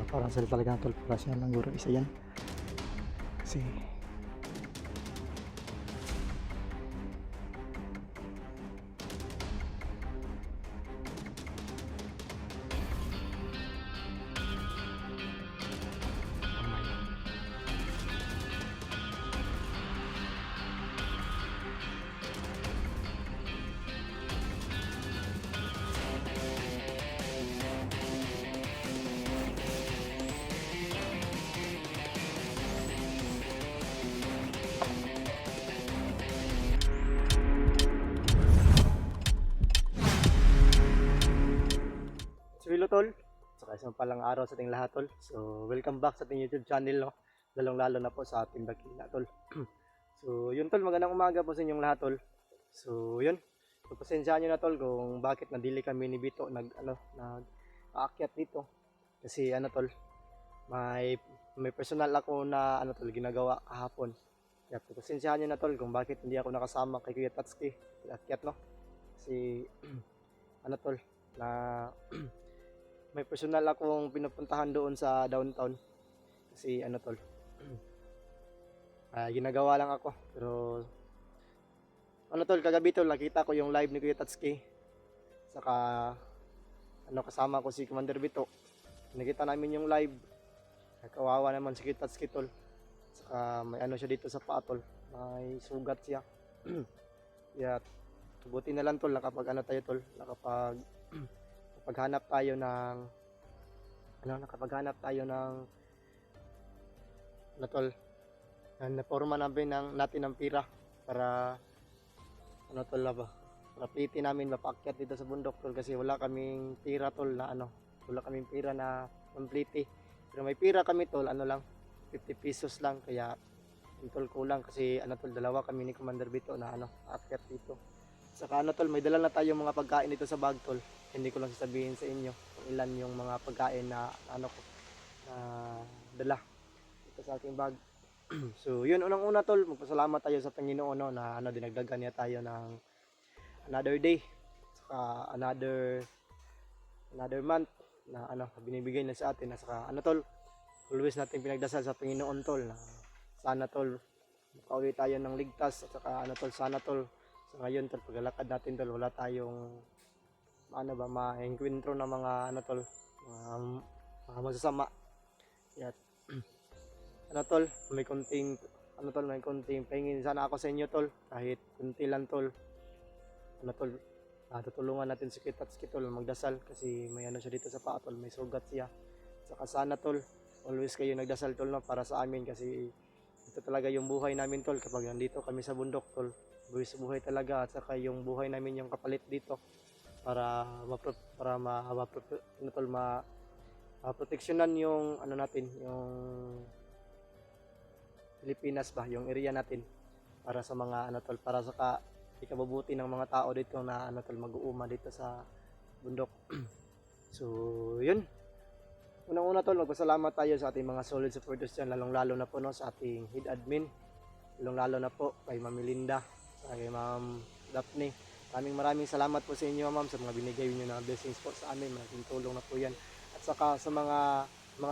Parang sila talaga tol, para siya ng guro isa yan. Kasi so hello tol, saka isang palang araw sa ating lahat tol. So welcome back sa ating YouTube channel, no? Lalong lalo na po sa ating Dakila tol. So yun tol, magandang umaga po sa inyong lahat tol. So yun, pagpasensyahan nyo na tol kung bakit nadili kami ni Bito nag aakyat dito. Kasi ano tol, may personal ako na ano tol ginagawa kahapon. Kaya pagpasensyahan nyo na tol kung bakit hindi ako nakasama kay Kuya Tatsuki aakyat, no? Kasi ano tol, na may personal akong pinupuntahan doon sa downtown. Kasi ano tol, ginagawa lang ako. Pero ano tol, kagabi tol nakita ko yung live ni Kuya Tatsuki. Saka ano, kasama ko si Commander Bito. Nakita namin yung live. Kawawa naman si Kuya Tatsuki tol. Saka may ano siya dito sa paa tol, may sugat siya. Kaya buti na lang tol, nakapag ano tayo tol, nakapaghanap tayo ng ano tol, naporma natin ng pira para ano tol ba, para pilitin namin mapaakyat dito sa bundok tol, kasi wala kaming pira tol na wala kaming pira na complete. Pero may pira kami tol, ano lang, 50 pesos lang, kaya yung tol kulang kasi ano tol, dalawa kami ni Commander Bito na aakyat dito. Saka ano tol, may dala na tayong mga pagkain dito sa bag tol. Hindi ko lang sasabihin sa inyo kung ilan yung mga pagkain na dala dito sa aking bag. So yun, unang-una tol, magpasalamat tayo sa Panginoon, no, na dinagdagan niya tayo ng another day. Saka another month na binibigay na sa atin. Saka ano tol, always natin pinagdasal sa Panginoon tol na sana tol makauwi tayo ng ligtas. At saka ano tol, sana tol sa ngayon tol, paglalakad natin tol, wala tayong ma-encuentro na mga tol, mga masasama. Kaya ano tol, may konting pahingin sana ako sa inyo tol, kahit kunti lang tol. Ano tol, tutulungan natin si Kitatsuki tol magdasal, kasi may siya dito sa paa tol, may sugat siya. Saka sana tol, always kayo nagdasal tol, no, para sa amin, kasi ito talaga yung buhay namin tol kapag nandito kami sa bundok tol. Buhay talaga. At saka yung buhay namin yung kapalit dito para maproteksyonan yung natin, yung Pilipinas ba, yung area natin, para sa mga tol, para sa ikabubuti ng mga tao dito na tol, mag-uuma dito sa bundok. So yun, unang-una tol, magpasalamat tayo sa ating mga solid supporters dyan, lalong-lalo na po, no, sa ating head admin, lalong-lalo na po kay Ma'am Melinda, kay Ma'am Daphne. Maraming salamat po sa inyo ma'am, sa mga binigay niyo na blessings po sa amin. Malaking tulong na po yan. At saka sa mga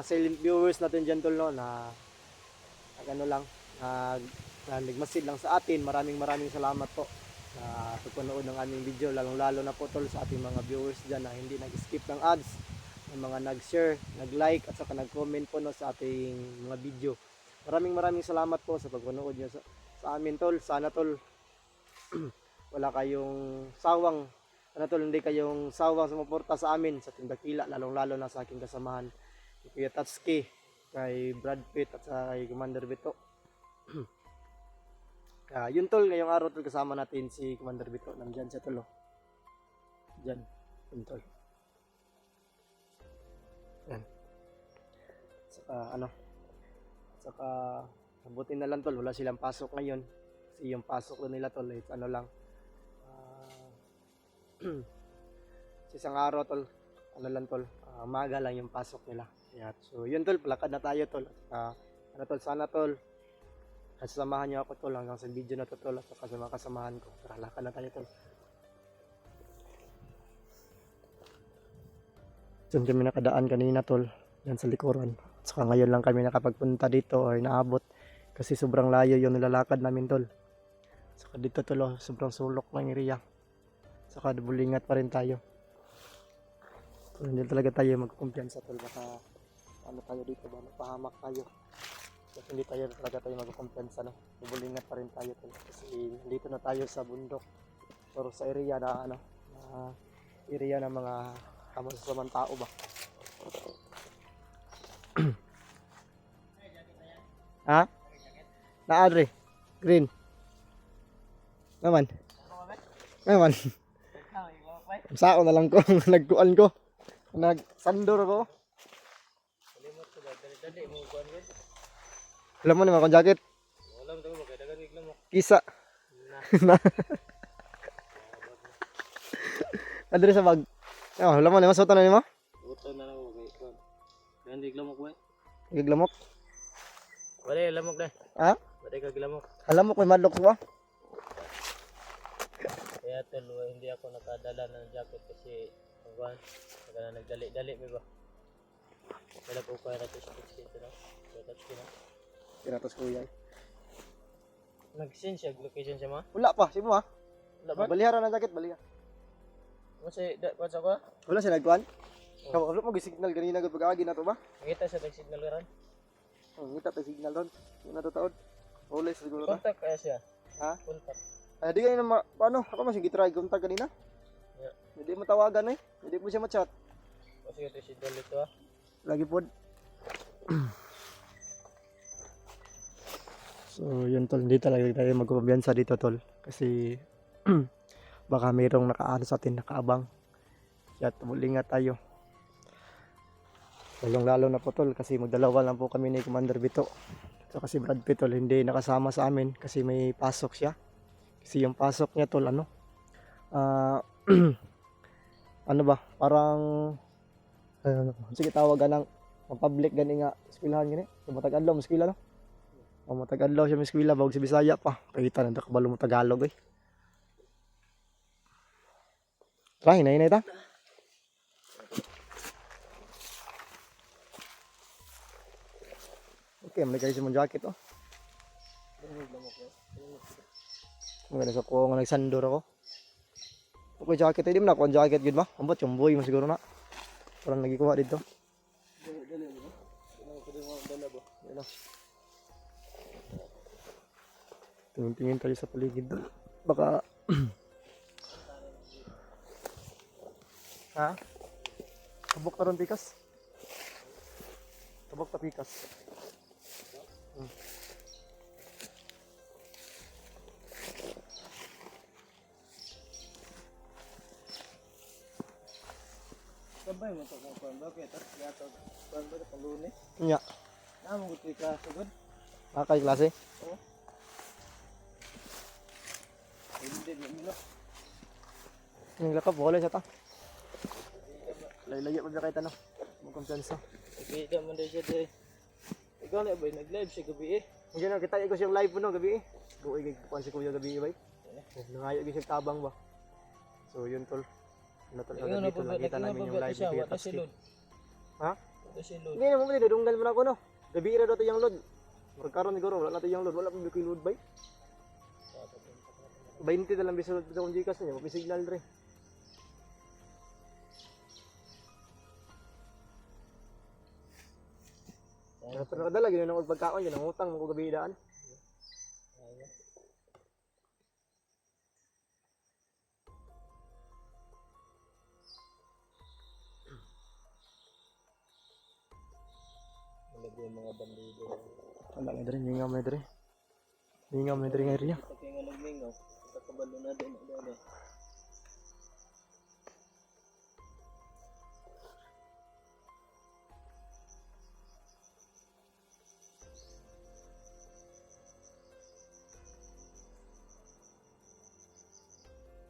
silent viewers natin dyan tol, no, na nagmasid lang sa atin, maraming salamat po sa pagpanood ng aming video, lalong-lalo na po tol sa ating mga viewers dyan na hindi nag-skip ng ads, ng mga nag-share, nag-like, at saka nag-comment po, no, sa ating mga video. Maraming salamat po sa pagpanood nyo sa amin tol. Sana tol wala kayong sawang hindi kayong sawang sumuporta sa amin sa Team Dakila, lalong-lalo na sa aking kasamahan, kay Kuya Tatsuki, kay Brad Pitt, at sa kay Commander Bito. Yun tol, ngayong araw tol, kasama natin si Commander Bito. Nandyan siya tol, dyan, yun tol. Yan. Saka mabuti na lang tol, wala silang pasok ngayon, kasi yung pasok nila tol, it's lang, sa isang araw tol, lang tol, umaga lang yung pasok nila. Kaya, so yun tol, palakad na tayo tol. Tol, sana tol, kasamahan niyo ako tol hanggang sa video na to tol, at saka sa mga kasamahan ko. Tara, lakad na tayo tol. Diyan kami nakadaan kanina tol, yan sa likuran. Saka ngayon lang kami nakapagpunta dito or naabot kasi sobrang layo yung nilalakad namin tol. Saka dito tol, sobrang sulok ng area. Saka bulingat pa rin tayo. So, hindi talaga tayo magkumpiyansa tol, baka ano tayo dito ba, mapahamak tayo. Kasi hindi talaga tayo magkumpiyansa, no. Bulingat pa rin tayo tol kasi dito na tayo sa bundok. Pero sa area na ano, na area ng mga kamusamang tao ba. Ha? Na Adre. Green. Naman. Naman. Sao na lang ko nagkuan ko. Nagsandor ako. Alam mo naman akong jacket. Alam mo magdagan iglam mo. Kisa. Adre sa bag. Oh, alam mo naman suotan na nimo? Suotan na lang ko kay. Gandi iglam mo ko. Iglamok. Wala lamok na. Ha? Wala ka gilamok. Alam mo kung madlok ba? Kaya tol, hindi ako nakadala ng jacket kasi nagdali-dali mi ba? Wala ko kaya natin sa dito na. Piratas kuya. Nag-send siya location siya ma? Wala pa, si mo ha? Wala ba? Baliharan ng jacket, baliha. Kasi what's ako? Wala siya nagkuhan? Oh. Wala mo gi-signal ganina gud pag-agi na to ba? Nakita siya nag-signal karon. Ngita tayo signal doon. Yung natataod. Huli siguro na. Contact kaya siya? Ha? Contact. Di ka na paano? Ako mas yung gitry contact kanina. Yeah. Hindi mo tawagan eh. Hindi mo siya ma-chat. O sige, ito si Dol ito ha. Lagi po. So yun tol. Hindi talaga tayo magkumbiyansa dito tol. Kasi baka mayroong nakaano sa atin, nakaabang. Kaya tumulingat tayo. Lalo na po tol kasi magdalawa lang po kami ni Commander Bito. So kasi Brad Pitt tol hindi nakasama sa amin kasi may pasok siya. Kasi yung pasok niya tol ano ano ba parang sige tawagan ng public gani nga eskwelahan gani. So matag-adlaw mo eskwela no. O matag-adlaw siya mo eskwela bawag si Bisaya pa. Kita na kabalo mo Tagalog eh. Try na ita. Okay, may kayo mong jacket oh. Maganda sa ko nga nagsandor ako. Okay, jacket ay di mo na ako jacket gud ba? Ambot yung boy mo siguro na. Parang nagikuha dito. Dali mo. Ano ko din mo dala ba? Dala. Tingin tayo sa paligid doon. Baka ha? Tabok ta ron pikas. Tabok ta pikas. Sabay mo to kung bakit at yato kan ba ta Lunes? Nya. Amo gud kay klase gud. Kay klase? Oo. Hindi mo. Ning lakap bola sa ta. Layo mo kay tanong. Mo kumpiyansa. Bida man day siya day. Ikaw na ba nag-live siya gabi eh. Hindi na kita ikos yung live mo no gabi eh. Buhay gigkuan si Kuya gabi bay. Nangayo gyud siya tabang ba. So yun tol. Natol na dito nakita namin yung live ni Taskip. Ha? Hindi na mo pwede dunggal mo na ako no. Gabi ra daw to yung load. Magkaroon siguro wala nato yung load, wala pa bikoy load bay. 20 na lang bisulod sa kong Gcash niya, may signal re. Pero nakadala gano'n ang pagkaon yun, ang utang mo ko gabi daan. Malagi yung mga bandido. Wala nga dere, hingaw mo dere. Hingaw mo dere nga rin niya. Pagkaya nga nagmingaw, kakabalo na din.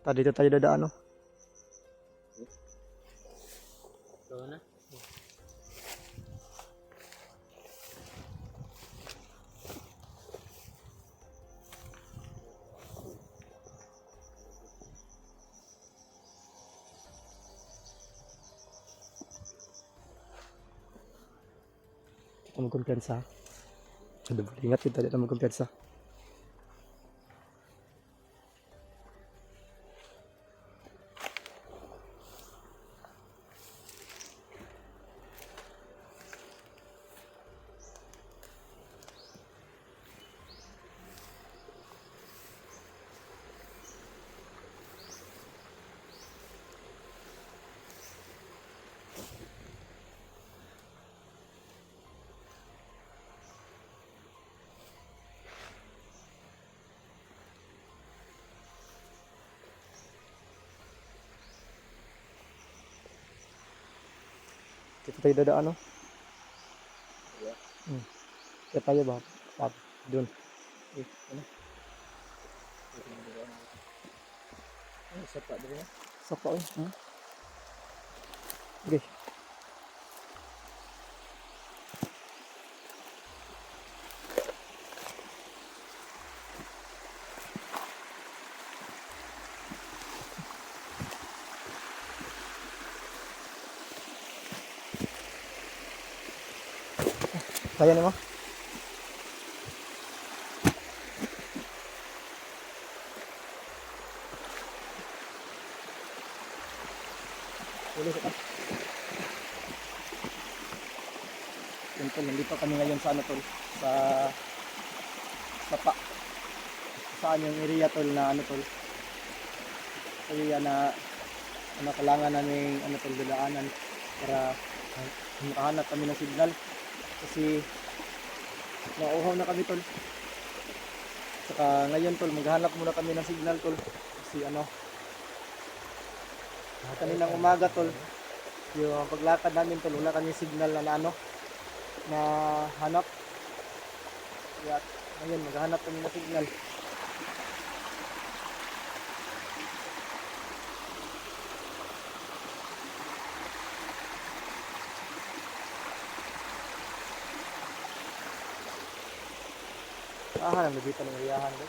Dito tayo dadaan no. Ito na. Ito mo kumpiyansa. Ingat kita dito mo kumpiyansa. Dito tayo dadaan, no? Kaya tayo ba? Doon. Ano? Sapa din yan. Sapa, eh. Okay. Kaya ni mo? Ulit ka. Yun tol, nandito kami ngayon sa ano tol, sa Sapa. Saan yung area tol na ano tol? Area na ano kailangan namin ano tol dadaanan para makahanap kami ng signal kasi nauuhaw na kami tol. Saka ngayon tol maghahanap muna kami ng signal tol kasi ano kaninang umaga tol yung paglakad namin tol wala kami signal na ano na hanap kaya ngayon maghahanap kami ng signal. Ahan ang dito ng riyahan ko.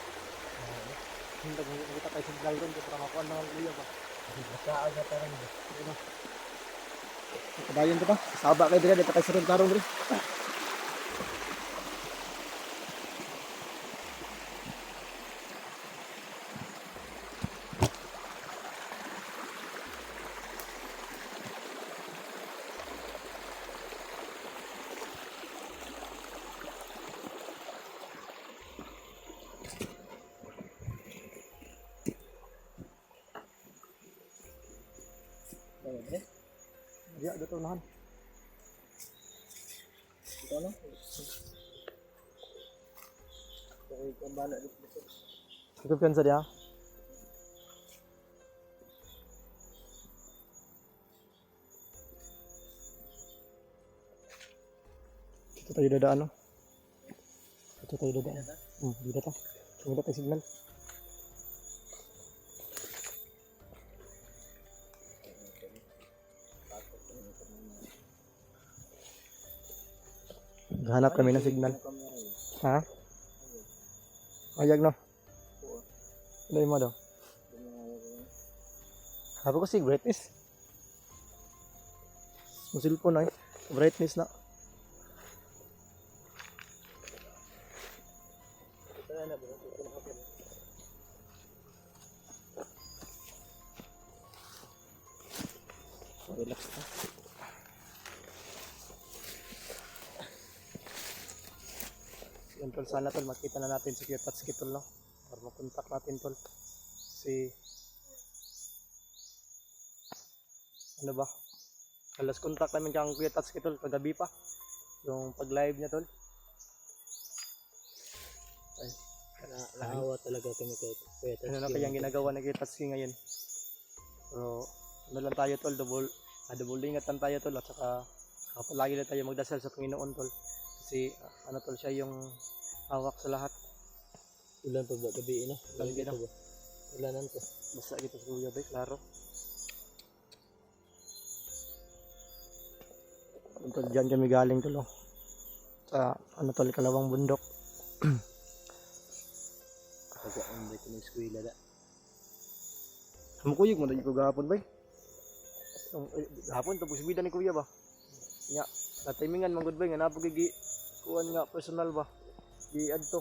Hindi kita tayo signal doon para makuha ng kuya ba. Saan na parang Ano? Kadayon to pa. Saba kayo dito tayo sa tarong dito. Dia ada tunahan. ito ano? Kaya kambala dito. Cukup kan saja. Dito tayo dadaan, no? Dito tayo dadaan. Dito to. Dito tayo signal. Hanap kami ng signal. Ha? Ayag no? Ano mo daw? Hapo kasi brightness. Musil po na brightness na. Relax na. Yan tol, sana tol makita na natin si Kuyatatsuki tol, no? Para makontak natin tol. Kasi ano ba? Alas contact namin kang Kuyatatsuki tol kagabi pa. Yung pag live niya tol. Ay, Naawa talaga kami kay Kuya ano na kayang ginagawa ni Kuyatatsuki ngayon. Pero ano lang tayo tol, double ingatan tayo tol at saka palagi na tayo magdasal sa Panginoon tol. Kasi ano tol siya yung hawak sa lahat. Ulan pa ba gabi no? Ulan din, no? ba? Ulanan to. Basta gitu sa kuya ba, klaro. Tol, dyan kami galing tol, oh. Sa ano tol, Kalawang Bundok. Pagka ang dito ng eskwela da. Hamukuyog mo na ko gahapon ba? Gahapon tapos bida ni kuya ba? Nya, Na timingan man gud bay nga napagigi kuan nga personal ba. Di adto.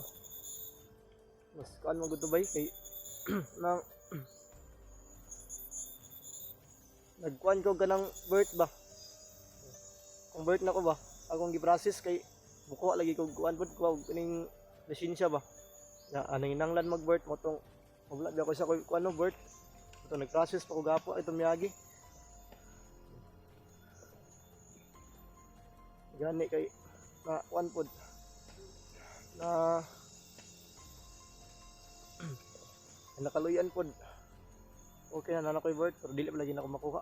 Mas kuan man gud to bay kay nang nagkuan ko ganang birth ba. Kung birth na ko ba, akong gi-process kay buko lagi ko kuan pud ko kining lisensya ba. Na anong inanglan mag-birth mo tong wala di ako sa kuan no birth. Ito nag-process pa ko gapo ito miyagi. Gani kay na kuan pod na nakaluyan pod. Okay na nakoy birth pero dili pa lagi na ako makuha.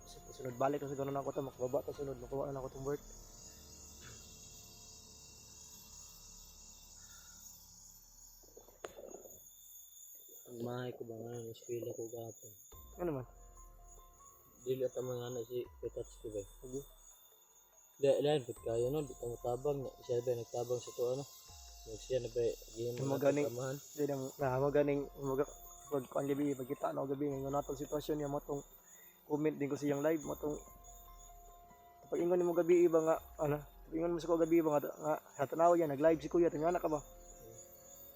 So, sunod balik kasi ganoon ako to makababa ta sunod makuha na ako tong birth. Ang mahay ko ba nga ng eskwela ko gapon. Ano man? Dili at mga anak si Petats ko ba. Sige. Lain pud kayo no, di ka matabang na siya ba nagtabang sa to ano. Siya na ba giyan mo Maganing. tamahan. Di nang maganing pag kuan gabi pagkita na gabi ngayon natong sitwasyon niya mo tong comment din ko sa iyang live mo tong pag ingon mo gabi iba nga ano ingon mo sa ko gabi iba nga tanaw yan nag-live si kuya tingala ka ba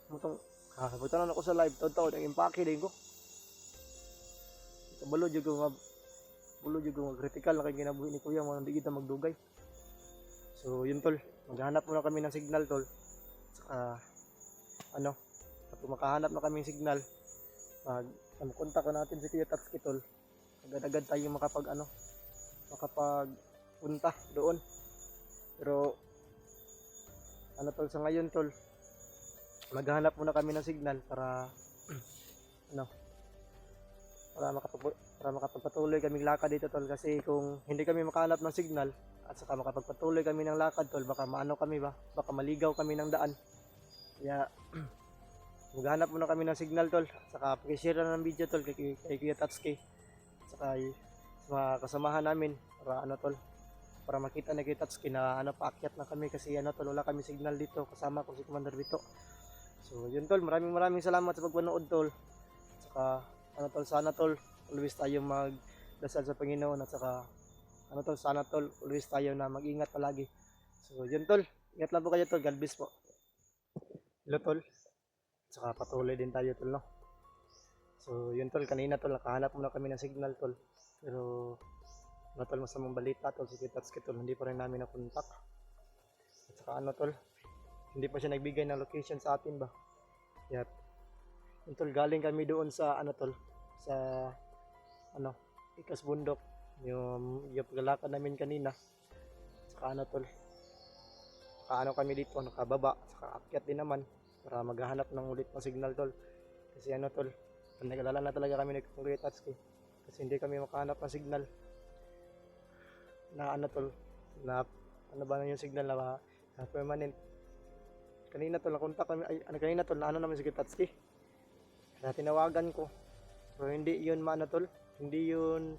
mo tong pagtanan ako sa live taw-taw ang impake din ko kabalo jud ko nga bulo jud ko critical na kay ginabuhi ni kuya mo hindi kita magdugay so yun tol maghanap muna kami ng signal tol saka ano kapag makahanap na kami ng signal kontak natin si Kuya Tatsuki tol agad-agad tayo makapag punta doon pero ano tol sa ngayon tol maghanap muna kami ng signal para ano para makapagpatuloy kaming lakad dito tol kasi kung hindi kami makahanap ng signal at saka makapagpatuloy kami ng lakad tol baka maano kami ba baka maligaw kami ng daan kaya maghanap muna kami ng signal tol saka pag-share na ng video tol kay Kuya Tatsuki saka sa mga kasamahan namin para ano tol para makita na Kuya Tatsuki na ano paakyat na kami kasi ano tol wala kami signal dito kasama ko si Commander Vito so yun tol maraming salamat sa pagpanood tol saka ano tol sana tol always tayo magdasal sa Panginoon at saka ano tol sana tol always tayo na mag-ingat palagi so yun tol ingat lang po kayo tol God bless po hello tol saka patuloy din tayo tol no so yun tol kanina tol nakahanap muna kami ng signal tol pero ano tol masamang balita tol si Tatsuki tol hindi pa rin namin nakontak at saka ano tol hindi pa siya nagbigay ng location sa atin ba kaya yun tol galing kami doon sa ano tol sa ano Ikas Bundok yung paglalakad namin kanina saka ano tol saka kami dito nakababa saka akyat din naman para maghahanap ng ulit ng signal tol kasi ano tol nag-alala na talaga kami ng Kuya Tatsuki kasi hindi kami makahanap ng signal na ano tol na ano ba na yung signal na permanent kanina tol nakontak kami kanina tol na ano naman si Kuya Tatsuki kaya tinawagan ko pero hindi yun maano tol hindi yun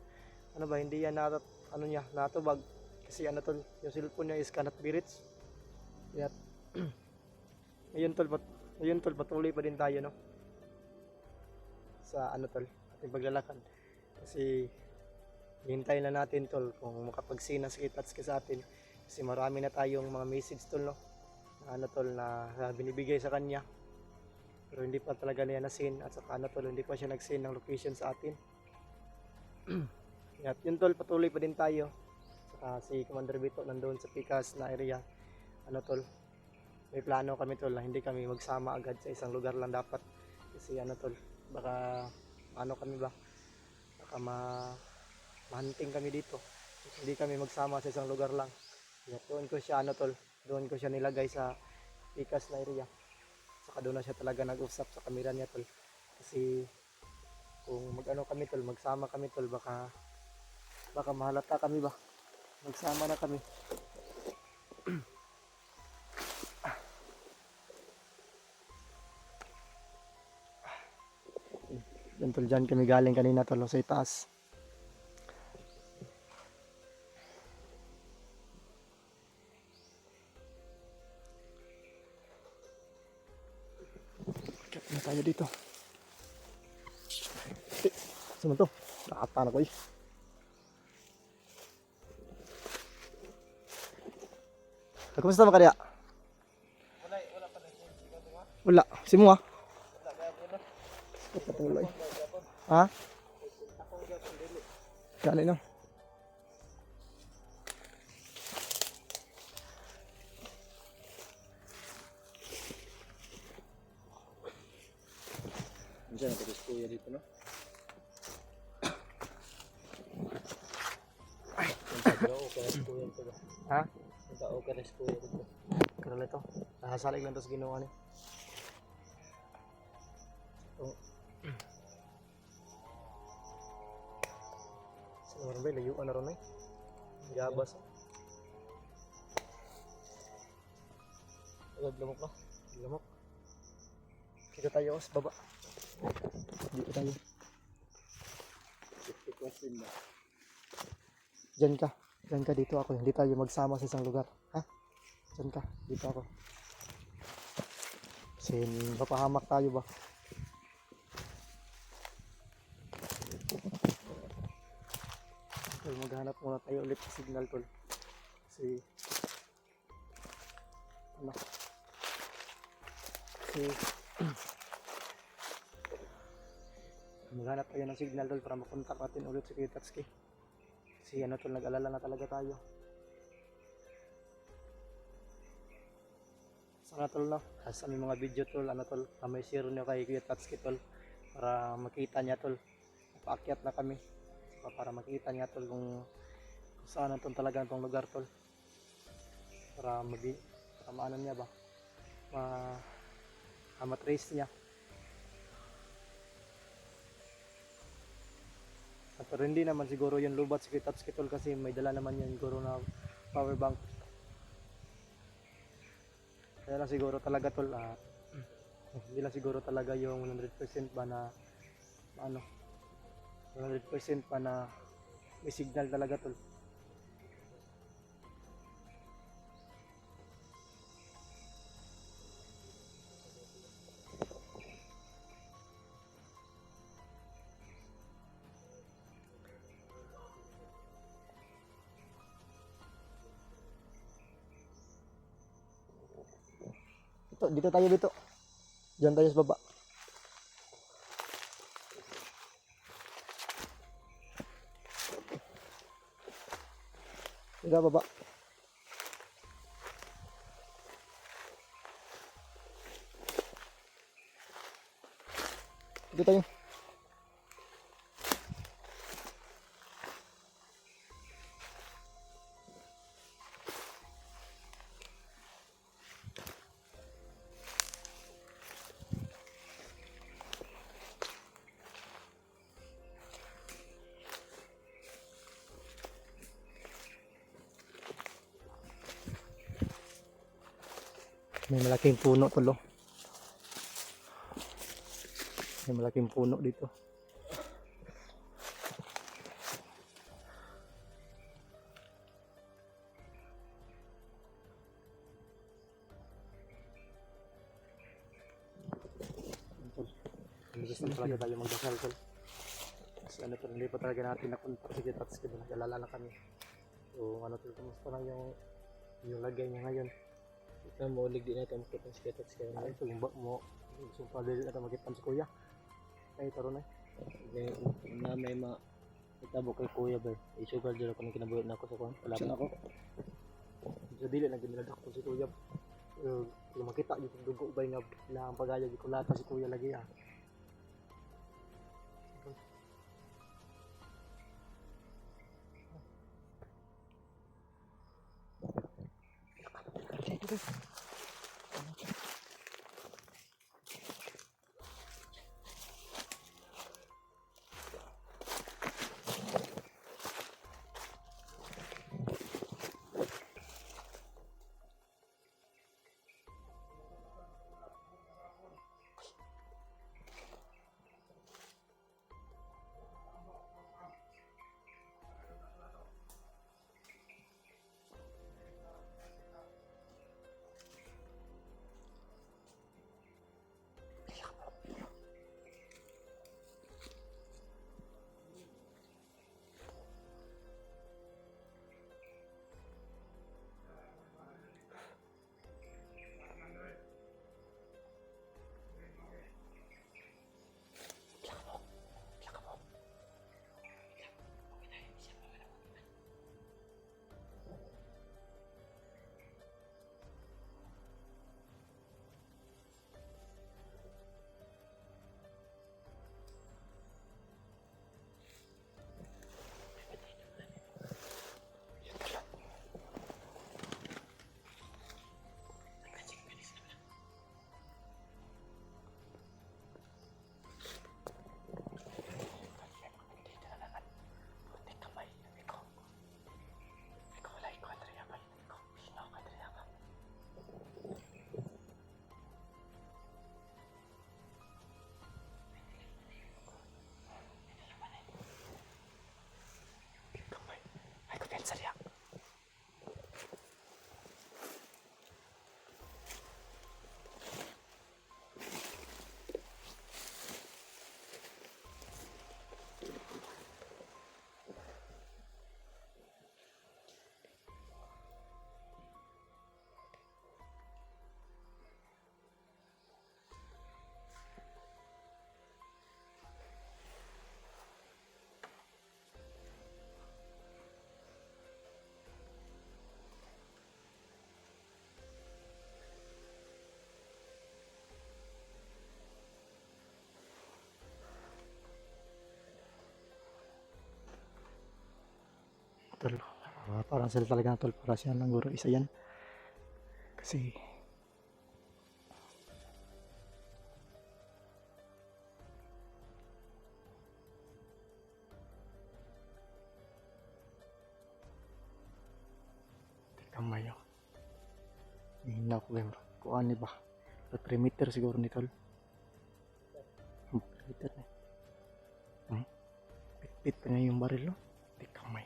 ano ba hindi yan ano niya natubag kasi ano tol yung cellphone niya is cannot be reached kaya Ayun tol, patuloy pa din tayo no. Sa ano tol, ating paglalakad. Kasi hintayin na natin tol kung makapagsina si Tatsuki sa atin. Kasi marami na tayong mga message tol no. Na ano tol na binibigay sa kanya. Pero hindi pa talaga niya na-send at saka ano tol, hindi pa siya nag-send ng location sa atin. At yun tol, patuloy pa din tayo. Saka si Commander Vito nandoon sa Pikas na area. Ano tol, may plano kami tol na hindi kami magsama agad sa isang lugar lang dapat kasi ano tol baka ano kami ba baka mahunting kami dito hindi kami magsama sa isang lugar lang kaya doon ko siya ano tol doon ko siya nilagay sa Pikas na area saka doon na siya talaga nag-usap sa kamera niya tol kasi kung mag-ano kami tol magsama kami tol baka mahalata kami ba magsama na kami Yan tol, dyan kami galing kanina tol sa itaas. Check na tayo dito. Saan to? Nakata na ko eh. Kumusta ba kaya? Wala. Si mo ah. Patuloy. Ha? Kali no. Minsan nagkabis kuya dito, no? Minsan okay rin kuya dito ba? Ha? Minsan okay rin kuya dito. Karoon ito. Nakasalig lang ito sa ginawa niya. Ito. Sa naman ba? Layuan na ron eh. Gabas. Agad lamok ka. Lamok. Kita tayo sa baba. Dito tayo. 50% na. Diyan ka. Diyan ka dito ako. Hindi tayo magsama sa isang lugar. Ha? Diyan ka. Dito ako. Kasi mapahamak tayo ba? Tol, maghanap muna tayo ulit ng signal tol. Kasi ano? Kasi maghanap tayo ng signal tol para makontak natin ulit si Kitatsuki. Kasi ano tol, nag-alala na talaga tayo. Sana tol no? As may mga video tol, ano tol, may share nyo kay Kitatsuki tol para makita niya tol. Paakyat na kami. Para makita niya tol kung saan itong talaga itong lugar tol. Para maano niya ba? Ma-trace niya. Pero hindi naman siguro yung lubat si Kitatsuki tol kasi may dala naman yan siguro na power bank. Kaya lang siguro talaga tol, hindi lang siguro talaga yung 100% ba na ano, 100% pa na may signal talaga tol. Dito tayo dito. Diyan tayo sa baba. Dito baba. Dito tayo. May malaking puno tol. May malaking puno dito. Gusto talaga tayo magdasal tol. Kasi ano tol, hindi pa talaga natin nakontak si Kitatsuki tol. Nag-alala na kami. So ano tol, kumusta na yung lagay niya ngayon? Ito mo ulig din natin makita sa skates kaya Ay, ito yung mo. Sumpah dili na magitan si kuya. Ay, taro na. na may itabo kay kuya ba. Isugal dito kung kinabuhi na ako sa kuwan. Wala Saan pa. ako? Sa dili na giniladak ko si kuya. Kung makita yung dugo ba nga lang pagaya di kulata si kuya lagi ah. tol. Parang sila talaga tol, para siya lang guro isa yan. Kasi kamay oh. Hinaw ko game. Kuan ni ba? 3 meter siguro ni tol. 3 meter ni. Pit pa niya yung baril no. Di kamay.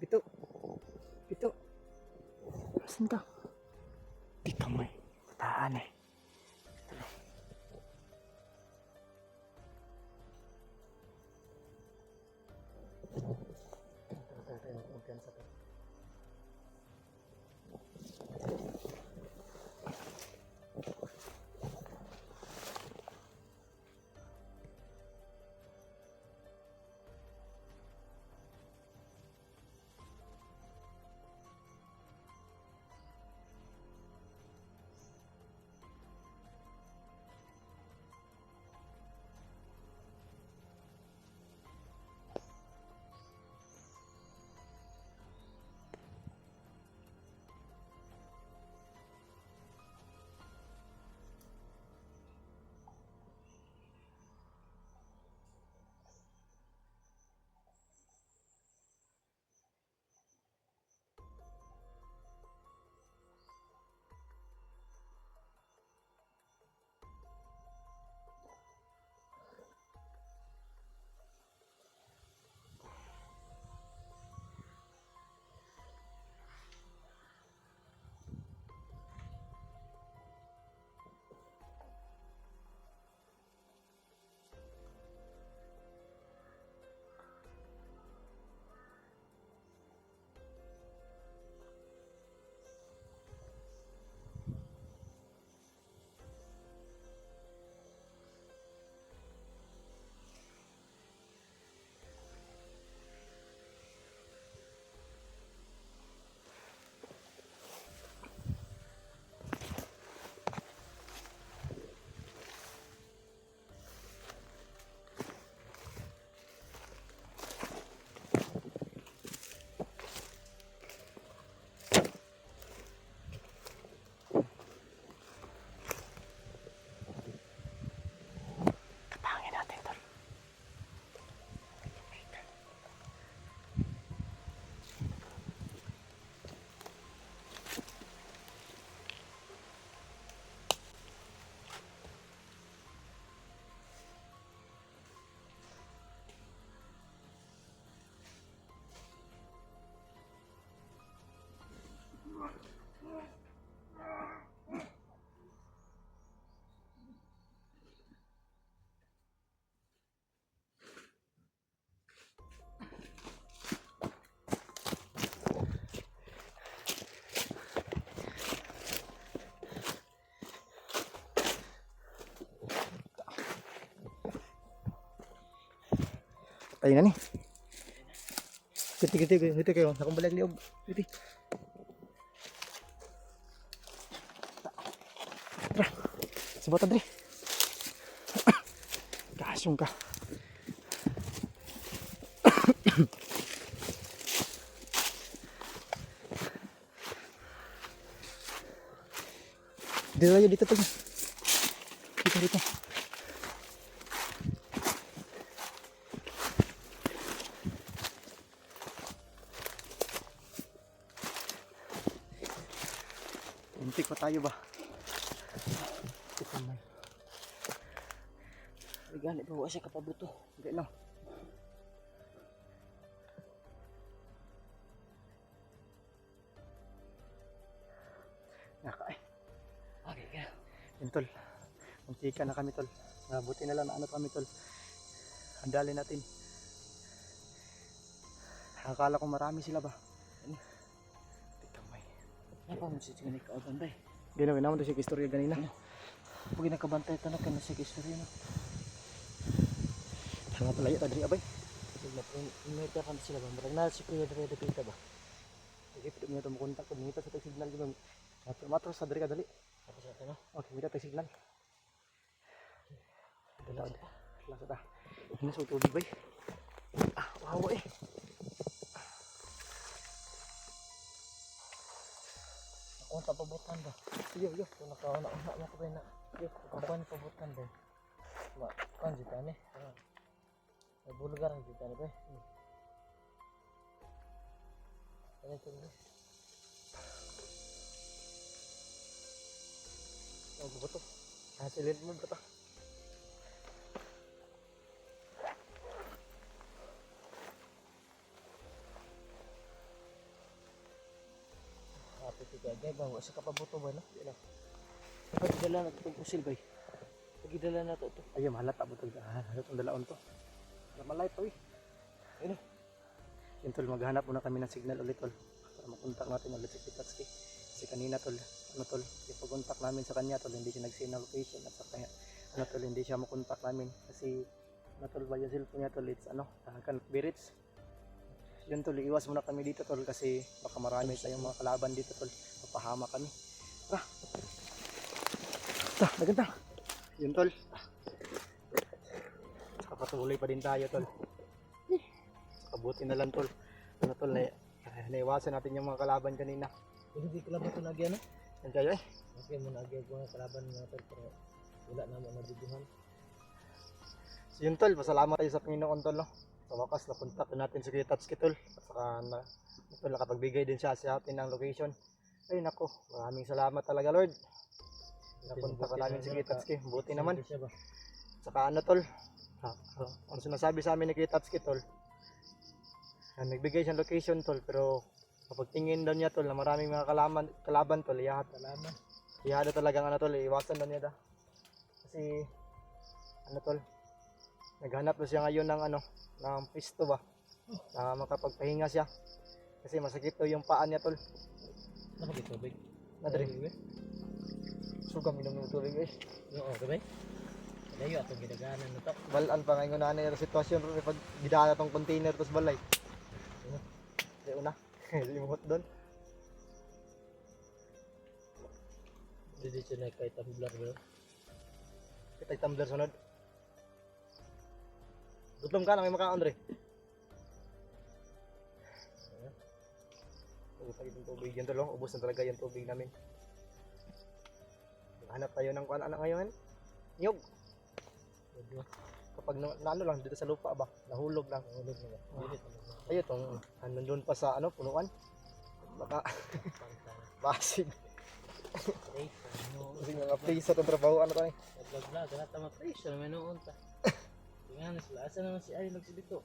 Pito. Pito. Asan ka? Di kamay. Bataan eh. Tayo na ni. Giti kayo. Akong balik liog. Giti. Tara. Subutan diri. Kasyong ka. Dito tayo, dito tayo. Dito, dito. Muntik pa tayo ba? Ito man. Ay, ganit pa siya kapabuto. Hindi na. Nakaay. Okay, kaya. Yun, tol. Muntika na kami, tol. Buti na lang na ano kami, tol. Handalin natin. Akala ko marami sila ba? Ano? Tikamay. Apa mo si Tingin ka bantay? Ginawa naman to siya istorya ganina. Pag nakabantay tanong ka na sa istorya no. Tanga palayo ta diri abay. May kan sila ba? Marag na si Kuya Dre depita ba? Sige, pwede mo na ito makontak ko. Mingita sa tag signal gano'n. Matros sa diri ka dali. Apa sa tanong? Okay, mingita tag signal. Dala ta. Lasa ta. Hina sa tubig bay. Ah, wow eh. Ako ta pabutan ba? Yo. Kung nakauna mo ko ba na? Yo, kapan pabutan ba? Ma, kan si tani. May bulugar ang si tani ba? Ano ito ba? Ang buto. Silent mo ba ta? Apo ti kagay ba? Sa kapabuto ba no? Di na. Pagdala na itong pusil ba? Pagdala na to. Ayun, halata butog. Halata ang dalaon to. Malay to eh. Ayun. Yun tol, maghanap muna kami ng signal ulit tol. Para makontak natin ulit si Kitatski. Kasi kanina tol, ano tol, ipag-contact namin sa kanya tol, hindi siya nag-send na location at saka ano tol, hindi siya makontak namin kasi ano tol, ba yung cellphone niya tol, it's ano, cannot be reached. Yun tol, iwas muna kami dito tol kasi baka marami tayong mga kalaban dito tol, mapahama kami. Tara! Tara, maganda! Yun tol. Saka patuloy pa din tayo tol. Kabuti na lang tol. Ano tol, naiwasan natin yung mga kalaban kanina. Hindi ko lang ito nagyan eh. Yan kayo eh. Okay, muna nagyan ko ang kalaban mga tol pero wala na mo nabiduhan. So yun tol, pasalamat tayo sa Panginoon tol no. Sa wakas, napunta natin si Kuya Tatsuki tol. At saka tol, nakapagbigay din siya sa atin ng location. Ay nako, maraming salamat talaga Lord. Napunta ka namin si Kuya Tatsuki. Buti naman. Saka ano tol, ang sinasabi sa amin ni Kuya Tatsuki tol, nagbigay siyang location tol, pero kapag tingin daw niya tol na maraming mga kalaban tol, ihada talagang ano tol, iwasan daw niya da. Kasi ano tol, naghanap na siya ngayon ng ano, ng pisto ba, na makapagpahinga siya. Kasi masakit to yung paa niya tol. Nakabit tubig. Nadri. Sugam minum ng tubig eh. Oo, okay ba? Layo atong gidaganan na to. Balaan pa ngayon na yung sitwasyon ron pag gidala tong container tos balay. Di una. Limot doon. Dito siya na kay tumbler ba? Kita tumbler sunod. Gutom ka na may makaon dre. Ubus na itong tubig yan tol. Ubus na talaga yung tubig namin. Hanap tayo ng kuan anak ngayon. Nyog. Kapag naano lang dito sa lupa ba, nahulog lang. Nahulog na ba? Ayun tong nandun pa sa ano punuan. Baka basig. Okay. Kasi mga place sa trabaho ano to eh. Vlog-vlog, kana tama fresh na may noon ta. Tingnan sila, asa naman si Ay nagsibito.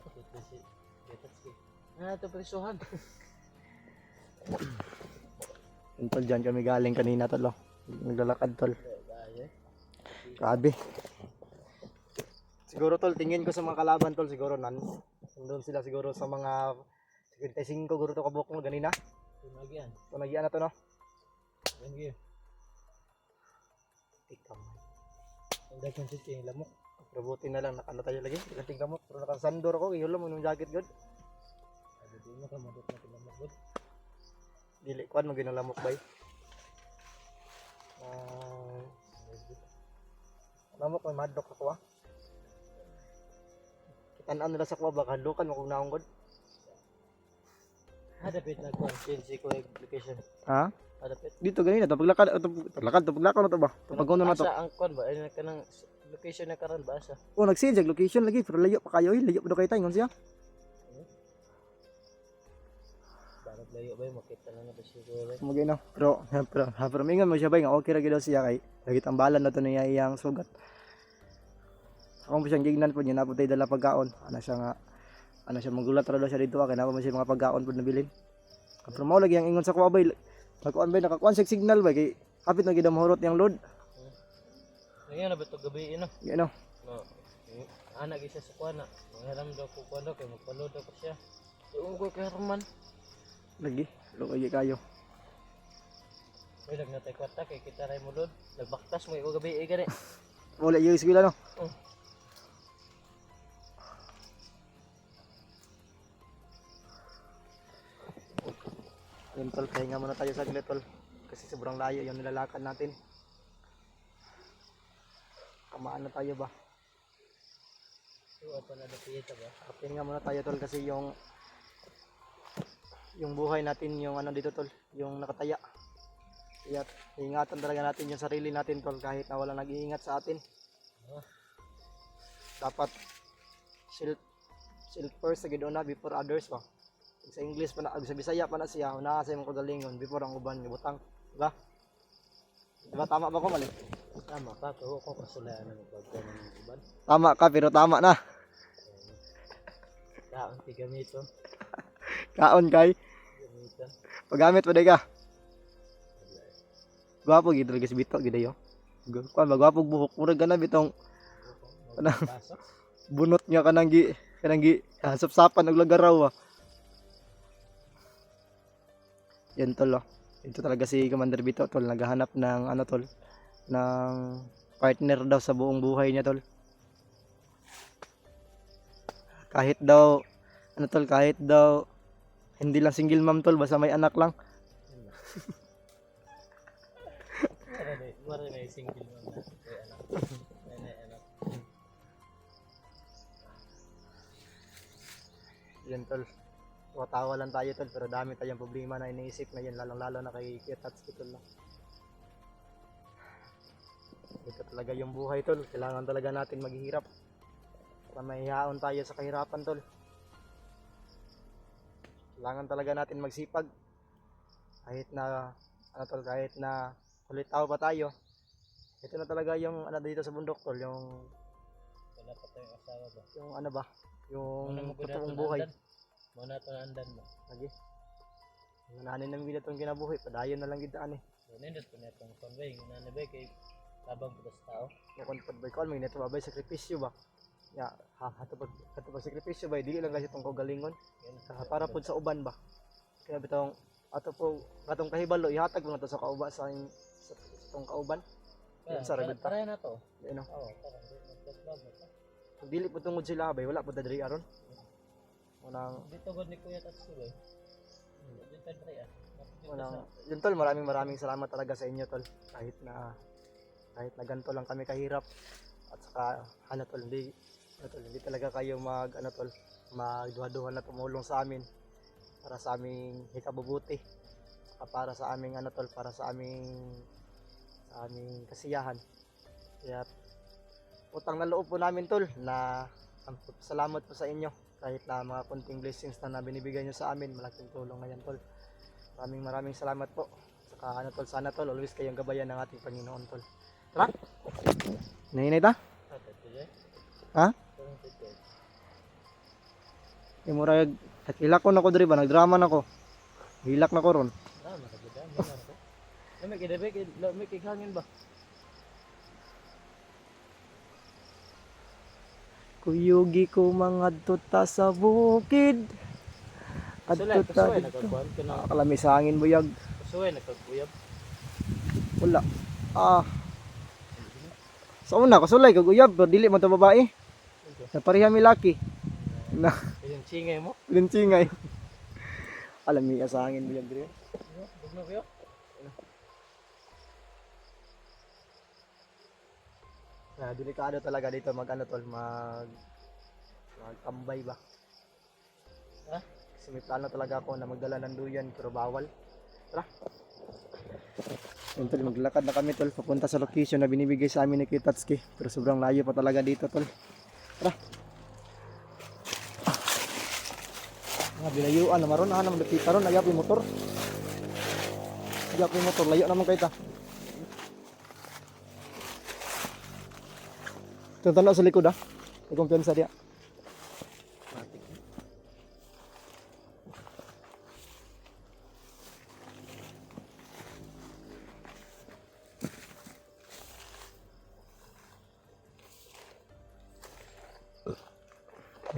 Ito si Betatski. Ito presohan. Tol, dyan kami galing kanina tol. Naglalakad tol. Grabe. Siguro tol, tingin ko sa mga kalaban tol, siguro nandun sila siguro sa mga 55 siguro to kabuk mo ganina. Tunagian. Tunagian na to no. Thank you. Tikam. Ang dagang si lamok. Pero buti na lang nakano tayo lagi. Ganting gamot. Pero nakasandor ako, ihulom mo yung jacket god. Ano di mo ka madot na lamok god. Dili kuan mo ginalamok bay. Lamok may madok ako ah. Kitaan nila sa kuwa baka halukan mo kung naong god. Ada bit na ko change ko application. Ha? Adapit. Dito ganina to paglakad na to ba? Paguno na to. Asa ang kon ba? Ay kanang location na karon ba asa? Oh, nag-send jag location lagi pero layo pa kayo, layo pa do kay tayo siya. Dapat layo ba makita na na siguro. Sumugay na. Pero mingon mo siya ba nga okay ra gyud daw siya kay lagi tambalan na to niya iyang sugat. Ako mo siyang gignan po niya naputay dala pagkaon. Ano siya magulat ra daw siya dito kay napa man siya mga pagkaon pud nabilin. Pero mao lagi ang ingon sa kuha bay. Nakakuan bay nakakuan sig signal bay kay kapit na gid ang mahurot yang load. Ngayon na ba ito gabi ino? Ano? No. Anak isa sa kuana. Manghiram daw ko kuana kay magpaload ako siya. Yung ko kay Herman. Lagi, luoy kayo. Ay nagnatay kwarta kay kita ray mo load. Nagbaktas mo yung gabi gani. Wala yung eskwela no. Yun tol, pahinga muna tayo saglit tol. Kasi sobrang layo yung nilalakad natin. Kamaan na tayo ba? So apa na dapita ba? Pahinga muna tayo tol kasi yung buhay natin yung ano dito tol, yung nakataya. Kaya ingatan talaga natin yung sarili natin tol kahit na wala nag-iingat sa atin. Dapat self first sa giduna before others ba. Sa English pa na, sa Bisaya pa na siya, una sa imong kagalingon before ang uban gibutang, diba? Diba tama ba ko mali? Tama ka pero ko kasalanan ng pagkuan ng uban. Tama ka pero tama na. Kaon ti gamito. Kaon kay Gamiton. paggamit pa day ka. Gwapo gid talaga si Bito gid ayo. Kuan ba gwapo buhok murag kana bitong Pasok. bunot niya kanang gi sapsapan og lagaraw ah. Yan tol oh. Ito talaga si Commander Bito tol, naghahanap ng ano tol, ng partner daw sa buong buhay niya tol. Kahit daw ano tol, kahit daw hindi lang single mom tol, basta may anak lang. Mara na single man na. Kay anak. Anak. Yan tol. Tawa lang tayo tol, pero dami tayong problema na iniisip ngayon, lalong-lalo na kay Tatsuki tol. Ito talaga yung buhay tol, kailangan talaga natin maghihirap. Para mahihaon tayo sa kahirapan tol. Kailangan talaga natin magsipag. Kahit na ano tol, kahit na kulit tao pa tayo. Ito na talaga yung ano dito sa bundok tol, yung Wala pa tayong asawa ba? yung ano ba, yung Ano mo totoong buhay. Muna ito na andan mo. Lagi. Nananin namin gid itong kinabuhi, padayon na lang gid ani. Nindot po na itong convey. Nanabay kay tabang po sa tao. Kung pag call may neto babay sakripisyo ba. Ya, hato pag sakripisyo ba dili lang kasi tong kaugalingon. Para pud sa uban ba. Kaya bitong ato po katong kahibalo ihatag mo na to sa kauba sa tong kauban. Yan sa ragod ta. Tara na to. Ano? Oo, tara. Magbablog na to. Kung dili po tungod sila bay, wala po diri aron. Unang Dito god ni Kuya Tatsuki. Dito try ah. yun tol, maraming salamat talaga sa inyo tol. Kahit na ganito lang kami kahirap at saka ano tol, hindi talaga kayo magduha-duha na tumulong sa amin para sa aming hikabubuti. Saka para sa aming ano tol, para sa aming kasiyahan. Kaya utang na loob po namin tol na salamat po sa inyo. Kahit na mga konting blessings na binibigay nyo sa amin, malaking tulong na yan tol. Maraming salamat po. Saka ano tol, sana tol, always kayong gabayan ng ating Panginoon tol. Tara! Nahinay ta? Ha? Yung murag, hilak ko na ko diri ba, nagdrama na ko. Hilak na ko ron. May kihangin ba? Kuyugi ko mga tuta sa bukid. Kasuway, Adto ta dito. nagkakuan ka na. Kalami sa hangin buyag. Kasuway, nagkakuyab. Wala. Sa una, kasulay, kaguyab, pero dili mo ito babae. Napareha mi laki. Na, Yung chingay mo. linchingay. Alam mi sa hangin buyag diri. Bugno kayo? Delikado talaga dito tol, magtambay ba. Ha? Kasi may plano talaga ako na magdala ng duyan pero bawal. Tara. Yun tol, maglakad na kami tol, papunta sa location na binibigay sa amin ni Kitatsuki. Pero sobrang layo pa talaga dito tol. Tara. Mga bilayuan na maron, naman nakita ron, ayap yung motor. Ayap yung motor, layo naman kayo ta. Ito tanda sa likod ah. May kumpiyansa diya.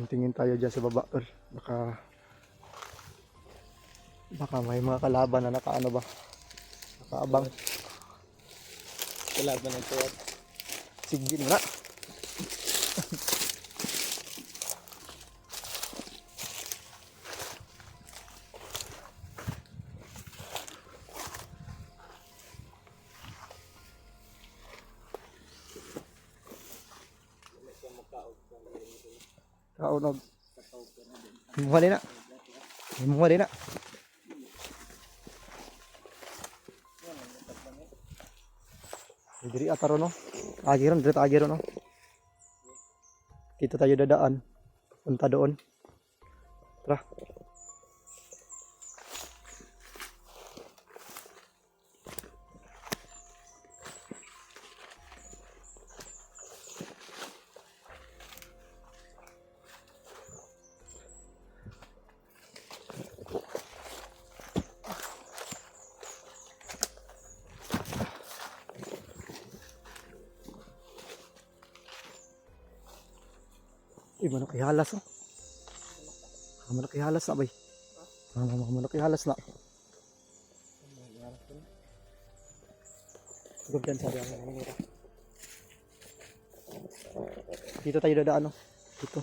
Tingin tayo dyan sa baba tol. Baka may mga kalaban na nakaano ba. Nakaabang. Kalaban ng tuwad. Sige na. Kaunog. Mukha din na. Mukha din na. Diri ataro no. Agiron, dito agiron no. Dito tayo dadaan. Punta doon. Tara. Malaki halas oh. Malaki halas na bay. Malaki halas na. Gugdan sa diyan ng mira. Dito tayo dadaan oh. Dito.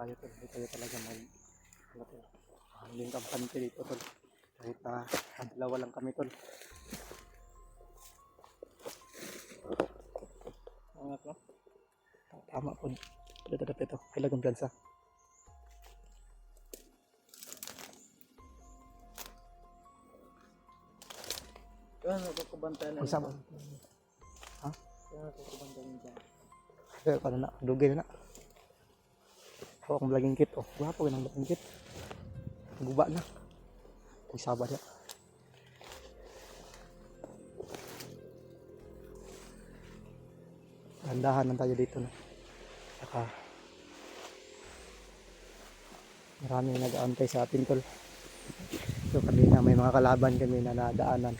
Tayo tol, hindi tayo talaga maging kampante dito tol. Kahit dalawa lang kami tol. Angat no? Tama po. Ito. Kailang kumpiyansa. Kaya nagkukubantayan na. Usama. Ha? Kaya nagkukubantayan dyan. Kaya paano na? Dugay na. Hawak ang vlogging kit. Oh, gwapo ka ng vlogging kit. Guba na. Uy, sabad ya. Handahan lang tayo dito na. Saka maraming nag-aantay sa atin tol. So kanina may mga kalaban kami na nadaanan.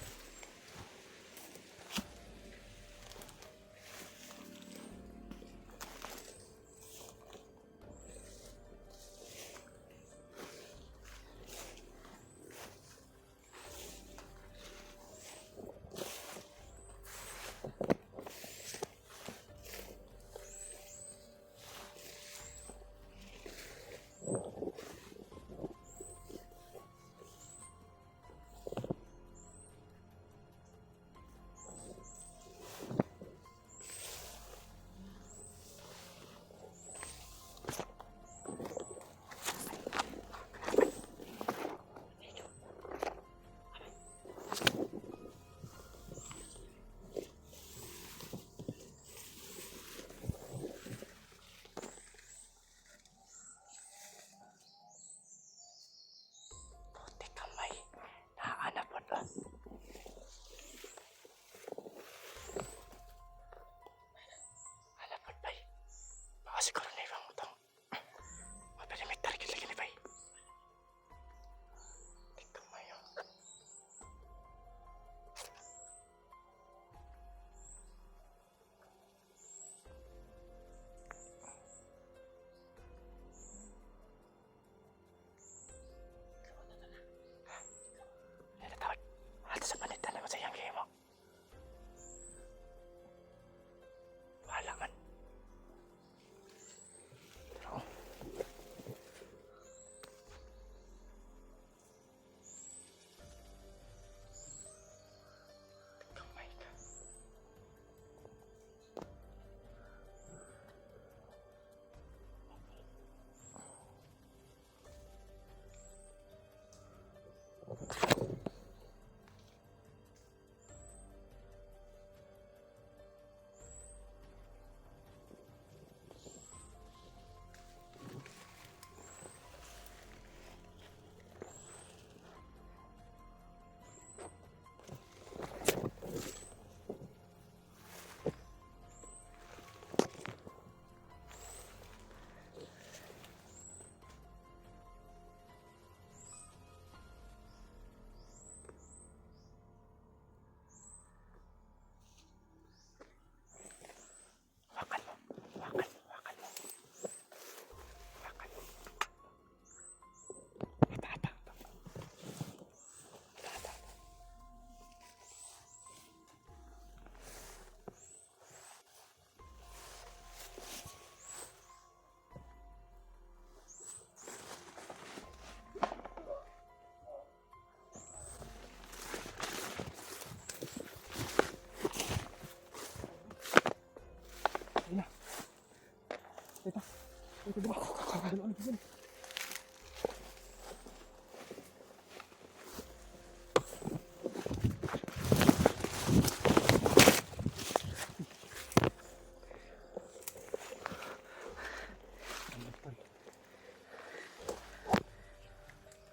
Ito ba ako? Kakagalaan ko yun.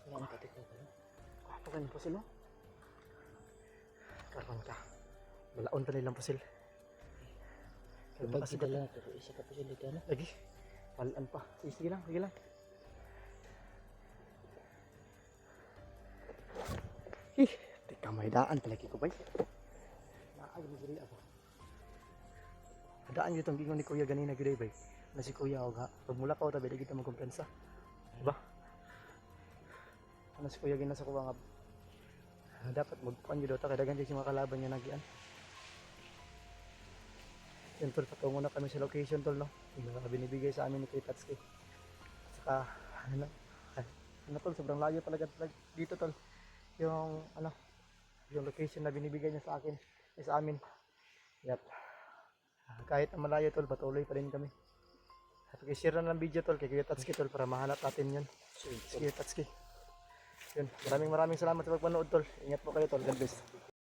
Wala na katik ko ba? Apa ka ng pusil mo? Karoon ka. Balaon pa nilang pusil. Kaya Kapag makasigat kita lang, pero isa ka pa sila ka na. lagi. Palaan pa. Sige lang, sige lang. Di ka may daan palagi ko ba? Naagad mo diri ako. Daan yun itong gingon ni Kuya ganina gire ba? Na si Kuya og ha. Pag mula ka o tabi, di kita magkumpensa. Diba? Ano si Kuya gina sa kuwa nga dapat magpuan yun daw ta. Kaya dagan dyan yung mga kalaban niya nagyan. Yan tol, patungo na kami sa location tol, no? Yung mga binibigay sa amin ni Kuya Tatsuki. At saka, ano tol, sobrang layo talaga dito tol. Yung, yung location na binibigay niya sa akin, sa amin. Yep. Kahit na malayo tol, patuloy pa rin kami. At i-share na ng video tol kay Kuya Tatsuki tol para mahanap natin yun. Si Kuya Tatsuki. Yun, maraming salamat sa pagpanood tol. Ingat po kayo tol, God bless.